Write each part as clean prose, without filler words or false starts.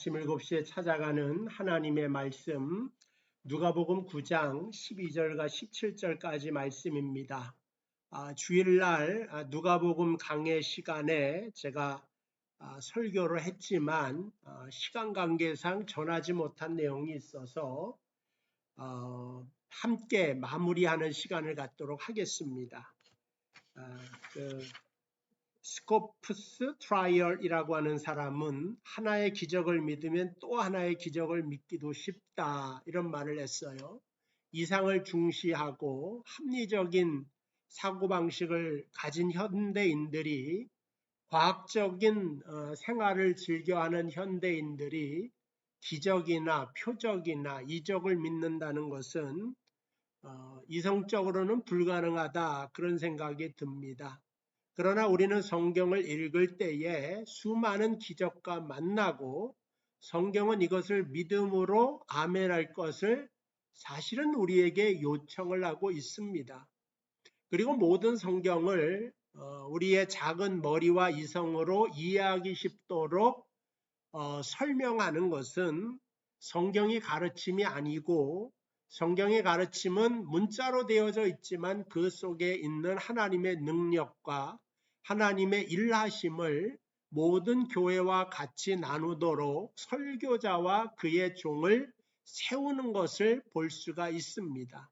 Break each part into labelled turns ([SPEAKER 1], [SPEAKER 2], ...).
[SPEAKER 1] 아침 7시에 찾아가는 하나님의 말씀, 누가복음 9장 12절과 17절까지 말씀입니다. 주일날 누가복음 강해 시간에 제가 설교를 했지만 시간 관계상 전하지 못한 내용이 있어서 함께 마무리하는 시간을 갖도록 하겠습니다. 스코프스 트라이얼이라고 하는 사람은 하나의 기적을 믿으면 또 하나의 기적을 믿기도 쉽다, 이런 말을 했어요. 이상을 중시하고 합리적인 사고방식을 가진 현대인들이, 과학적인 생활을 즐겨하는 현대인들이 기적이나 표적이나 이적을 믿는다는 것은 이성적으로는 불가능하다, 그런 생각이 듭니다. 그러나 우리는 성경을 읽을 때에 수많은 기적과 만나고, 성경은 이것을 믿음으로 아멘할 것을 사실은 우리에게 요청을 하고 있습니다. 그리고 모든 성경을 우리의 작은 머리와 이성으로 이해하기 쉽도록 설명하는 것은 성경의 가르침이 아니고, 성경의 가르침은 문자로 되어져 있지만 그 속에 있는 하나님의 능력과 하나님의 일하심을 모든 교회와 같이 나누도록 설교자와 그의 종을 세우는 것을 볼 수가 있습니다.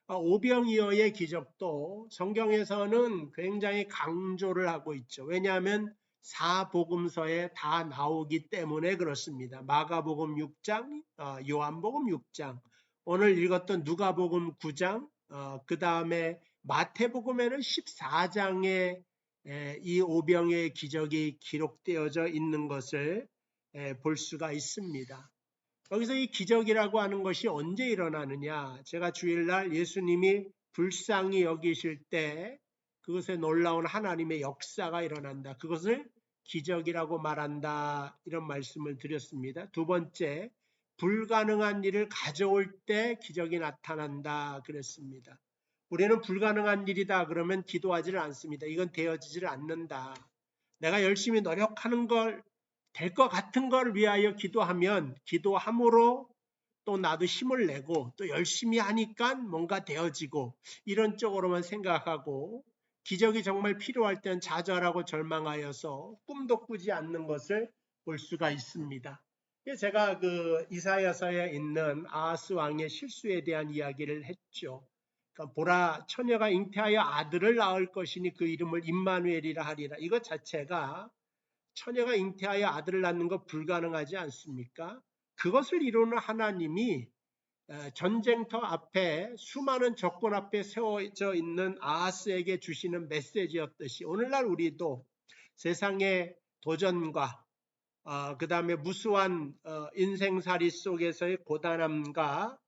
[SPEAKER 1] 오병이어의 기적도 성경에서는 굉장히 강조를 하고 있죠. 왜냐하면 사복음서에 다 나오기 때문에 그렇습니다. 마가복음 6장, 요한복음 6장, 오늘 읽었던 누가복음 9장, 그 다음에 마태복음에는 14장에 이 오병이어의 기적이 기록되어져 있는 것을 볼 수가 있습니다. 여기서 이 기적이라고 하는 것이 언제 일어나느냐? 제가 주일날 예수님이 불쌍히 여기실 때 그것에 놀라운 하나님의 역사가 일어난다, 그것을 기적이라고 말한다, 이런 말씀을 드렸습니다. 두 번째, 불가능한 일을 가져올 때 기적이 나타난다 그랬습니다. 우리는 불가능한 일이다 그러면 기도하지를 않습니다. 이건 되어지질 않는다. 내가 열심히 노력하는 걸, 될 것 같은 걸 위하여 기도하면, 기도함으로 또 나도 힘을 내고 또 열심히 하니까 뭔가 되어지고, 이런 쪽으로만 생각하고, 기적이 정말 필요할 땐 좌절하고 절망하여서 꿈도 꾸지 않는 것을 볼 수가 있습니다. 제가 그 이사야서에 있는 아하스 왕의 실수에 대한 이야기를 했죠. 그러니까 보라, 처녀가 잉태하여 아들을 낳을 것이니 그 이름을 임마누엘이라 하리라. 이것 자체가, 처녀가 잉태하여 아들을 낳는 것 불가능하지 않습니까? 그것을 이루는 하나님이 전쟁터 앞에, 수많은 적군 앞에 세워져 있는 아하스에게 주시는 메시지였듯이, 오늘날 우리도 세상의 도전과 그 다음에 무수한 인생살이 속에서의 고단함과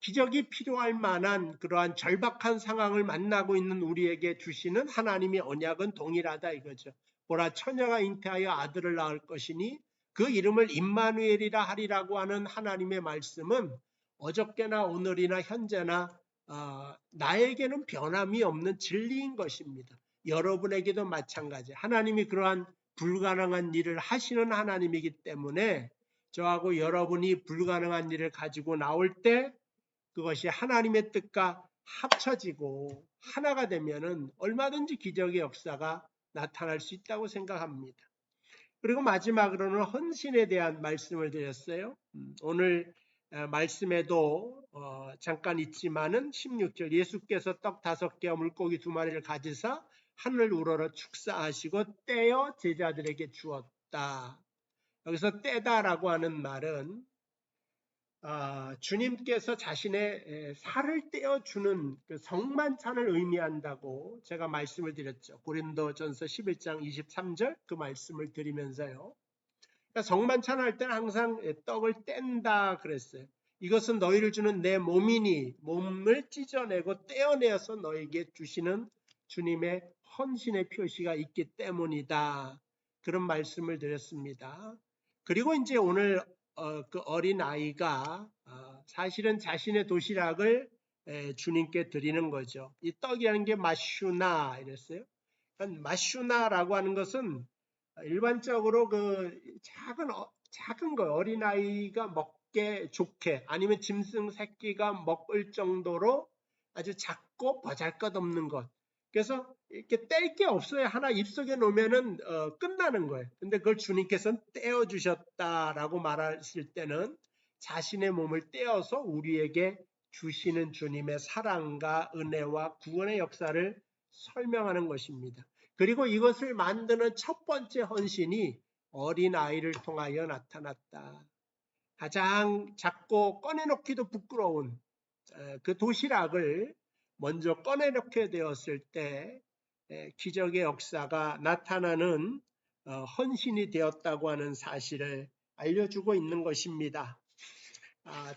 [SPEAKER 1] 기적이 필요할 만한 그러한 절박한 상황을 만나고 있는 우리에게 주시는 하나님의 언약은 동일하다 이거죠. 보라, 처녀가 잉태하여 아들을 낳을 것이니 그 이름을 임마누엘이라 하리라고 하는 하나님의 말씀은 어저께나 오늘이나 현재나 나에게는 변함이 없는 진리인 것입니다. 여러분에게도 마찬가지. 하나님이 그러한 불가능한 일을 하시는 하나님이기 때문에 저하고 여러분이 불가능한 일을 가지고 나올 때 그것이 하나님의 뜻과 합쳐지고 하나가 되면은 얼마든지 기적의 역사가 나타날 수 있다고 생각합니다. 그리고 마지막으로는 헌신에 대한 말씀을 드렸어요. 오늘 말씀에도 잠깐 있지만은 16절, 예수께서 떡 5개와 물고기 2마리를 가지사 하늘 우러러 축사하시고 떼어 제자들에게 주었다. 여기서 떼다라고 하는 말은 주님께서 자신의 살을 떼어주는 그 성만찬을 의미한다고 제가 말씀을 드렸죠. 고린도전서 11장 23절 그 말씀을 드리면서요. 그러니까 성만찬을 할 때는 항상 떡을 뗀다 그랬어요. 이것은 너희를 주는 내 몸이니, 몸을 찢어내고 떼어내어서 너에게 주시는 주님의 헌신의 표시가 있기 때문이다, 그런 말씀을 드렸습니다. 그리고 이제 오늘 그 어린 아이가 사실은 자신의 도시락을 주님께 드리는 거죠. 이 떡이라는 게 마슈나 이랬어요. 마슈나라고 하는 것은 일반적으로 그 작은 거 어린아이가 먹게 좋게 아니면 짐승 새끼가 먹을 정도로 아주 작고 보잘것없는 것. 그래서 이렇게 뗄 게 없어요. 하나 입속에 놓으면은 끝나는 거예요. 근데 그걸 주님께서는 떼어 주셨다라고 말하실 때는 자신의 몸을 떼어서 우리에게 주시는 주님의 사랑과 은혜와 구원의 역사를 설명하는 것입니다. 그리고 이것을 만드는 첫 번째 헌신이 어린아이를 통하여 나타났다. 가장 작고 꺼내놓기도 부끄러운 그 도시락을 먼저 꺼내놓게 되었을 때 기적의 역사가 나타나는 헌신이 되었다고 하는 사실을 알려주고 있는 것입니다.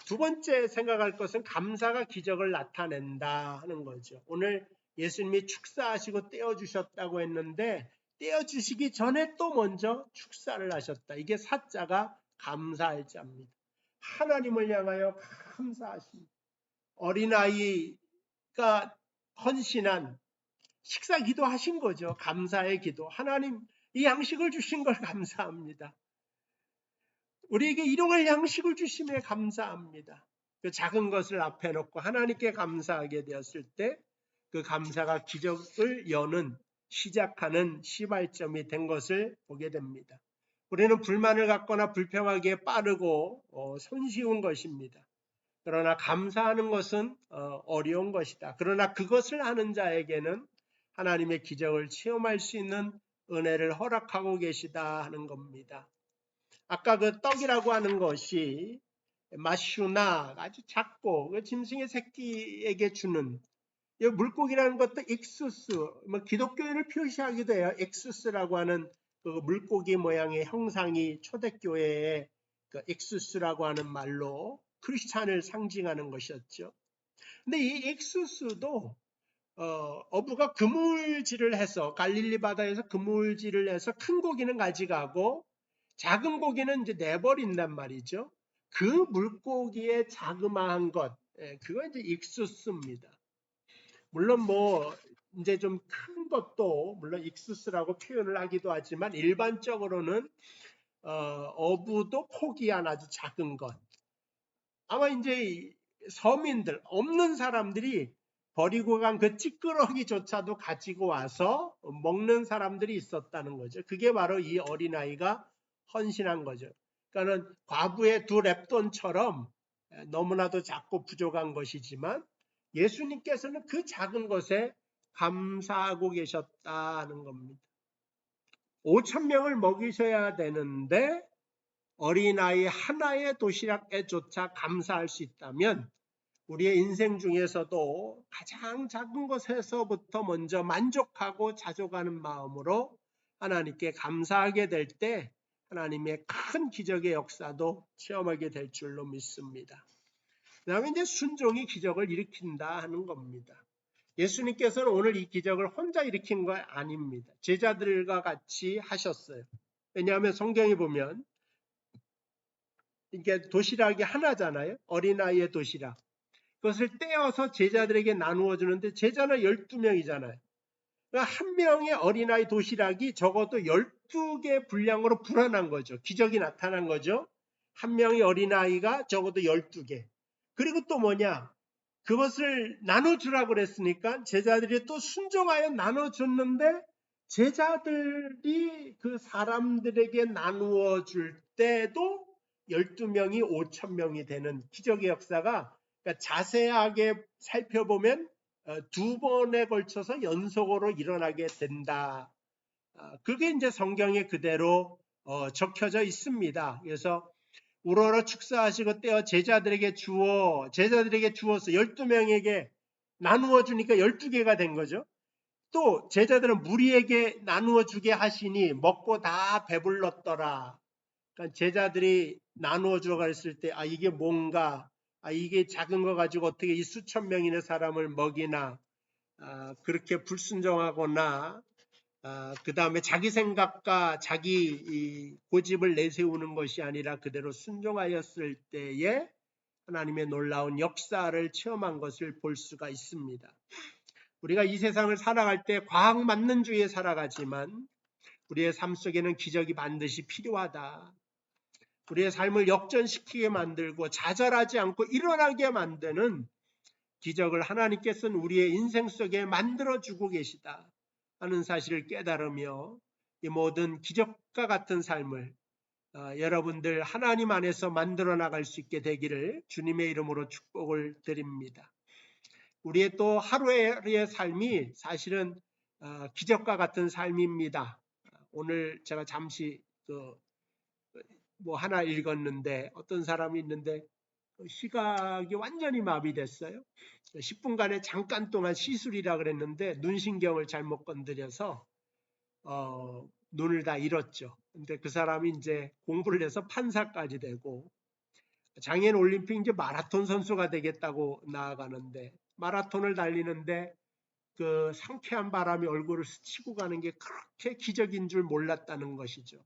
[SPEAKER 1] 두 번째 생각할 것은 감사가 기적을 나타낸다 하는 거죠. 오늘 예수님이 축사하시고 떼어주셨다고 했는데 떼어주시기 전에 또 먼저 축사를 하셨다. 이게 사자가 감사할 자입니다. 하나님을 향하여 감사하십니다. 어린아이가 헌신한 식사 기도하신 거죠. 감사의 기도. 하나님 이 양식을 주신 걸 감사합니다. 우리에게 일용할 양식을 주심에 감사합니다. 그 작은 것을 앞에 놓고 하나님께 감사하게 되었을 때 그 감사가 기적을 여는 시작하는 시발점이 된 것을 보게 됩니다. 우리는 불만을 갖거나 불평하기에 빠르고 손쉬운 것입니다. 그러나 감사하는 것은 어려운 것이다. 그러나 그것을 하는 자에게는 하나님의 기적을 체험할 수 있는 은혜를 허락하고 계시다 하는 겁니다. 아까 그 떡이라고 하는 것이 마슈나 아주 작고 그 짐승의 새끼에게 주는 이 물고기라는 것도 익수스, 기독교인을 표시하기도 해요. 익수스라고 하는 그 물고기 모양의 형상이 초대교회의 그 익수스라고 하는 말로 크리스찬을 상징하는 것이었죠. 근데 이 익수스도 어부가 그물질을 해서 갈릴리 바다에서 그물질을 해서 큰 고기는 가져가고 작은 고기는 이제 내버린단 말이죠. 그 물고기의 자그마한 것, 그거 이제 익수스입니다. 물론 이제 좀 큰 것도 물론 익수스라고 표현을 하기도 하지만 일반적으로는 어부도 포기한 아주 작은 것. 아마 이제 서민들 없는 사람들이 버리고 간 그 찌끄러기조차도 가지고 와서 먹는 사람들이 있었다는 거죠. 그게 바로 이 어린아이가 헌신한 거죠. 그러니까는 과부의 두 랩돈처럼 너무나도 작고 부족한 것이지만 예수님께서는 그 작은 것에 감사하고 계셨다는 겁니다. 5,000명을 먹이셔야 되는데 어린아이 하나의 도시락에조차 감사할 수 있다면 우리의 인생 중에서도 가장 작은 것에서부터 먼저 만족하고 자족하는 마음으로 하나님께 감사하게 될 때 하나님의 큰 기적의 역사도 체험하게 될 줄로 믿습니다. 그 다음에 이제 순종이 기적을 일으킨다 하는 겁니다. 예수님께서는 오늘 이 기적을 혼자 일으킨 거 아닙니다. 제자들과 같이 하셨어요. 왜냐하면 성경에 보면 이게 도시락이 하나잖아요. 어린아이의 도시락. 그것을 떼어서 제자들에게 나누어 주는데 제자는 12명이잖아요. 그러니까 한 명의 어린아이 도시락이 적어도 12개 분량으로 불어난 거죠. 기적이 나타난 거죠. 한 명의 어린아이가 적어도 12개. 그리고 또 뭐냐? 그것을 나눠주라고 그랬으니까 제자들이 또 순종하여 나눠줬는데 제자들이 그 사람들에게 나누어 줄 때도 12명이 5,000명이 되는 기적의 역사가 그러니까 자세하게 살펴보면 두 번에 걸쳐서 연속으로 일어나게 된다. 그게 이제 성경에 그대로 적혀져 있습니다. 그래서 우러러 축사하시고 떼어 제자들에게 주어서 12명에게 나누어 주니까 12개가 된 거죠. 또 제자들은 무리에게 나누어 주게 하시니 먹고 다 배불렀더라. 그러니까 제자들이 나누어 주라고 했을 때 이게 뭔가 이게 작은 거 가지고 어떻게 이 수천 명이나 사람을 먹이나 그렇게 불순종하거나 그 다음에 자기 생각과 자기 고집을 내세우는 것이 아니라 그대로 순종하였을 때에 하나님의 놀라운 역사를 체험한 것을 볼 수가 있습니다. 우리가 이 세상을 살아갈 때 과학 맞는 주의에 살아가지만 우리의 삶 속에는 기적이 반드시 필요하다. 우리의 삶을 역전시키게 만들고 좌절하지 않고 일어나게 만드는 기적을 하나님께서는 우리의 인생 속에 만들어주고 계시다 하는 사실을 깨달으며 이 모든 기적과 같은 삶을 여러분들 하나님 안에서 만들어 나갈 수 있게 되기를 주님의 이름으로 축복을 드립니다. 우리의 또 하루의 삶이 사실은 기적과 같은 삶입니다. 오늘 제가 잠시 하나 읽었는데 어떤 사람이 있는데 시각이 완전히 마비됐어요. 10분간에 잠깐 동안 시술이라 그랬는데 눈신경을 잘못 건드려서 눈을 다 잃었죠. 근데 그 사람이 이제 공부를 해서 판사까지 되고 장애인 올림픽 이제 마라톤 선수가 되겠다고 나아가는데 마라톤을 달리는데 그 상쾌한 바람이 얼굴을 스치고 가는 게 그렇게 기적인 줄 몰랐다는 것이죠.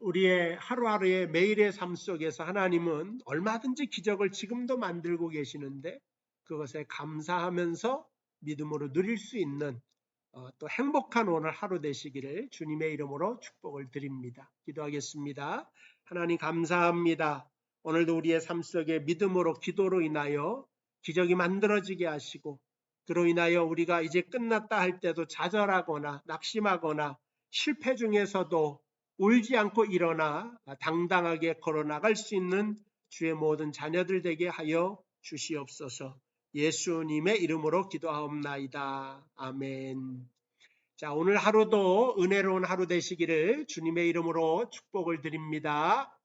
[SPEAKER 1] 우리의 하루하루의 매일의 삶 속에서 하나님은 얼마든지 기적을 지금도 만들고 계시는데 그것에 감사하면서 믿음으로 누릴 수 있는 또 행복한 오늘 하루 되시기를 주님의 이름으로 축복을 드립니다. 기도하겠습니다. 하나님 감사합니다. 오늘도 우리의 삶 속에 믿음으로 기도로 인하여 기적이 만들어지게 하시고 그로 인하여 우리가 이제 끝났다 할 때도 좌절하거나 낙심하거나 실패 중에서도 울지 않고 일어나 당당하게 걸어나갈 수 있는 주의 모든 자녀들 되게 하여 주시옵소서. 예수님의 이름으로 기도하옵나이다. 아멘. 자, 오늘 하루도 은혜로운 하루 되시기를 주님의 이름으로 축복을 드립니다.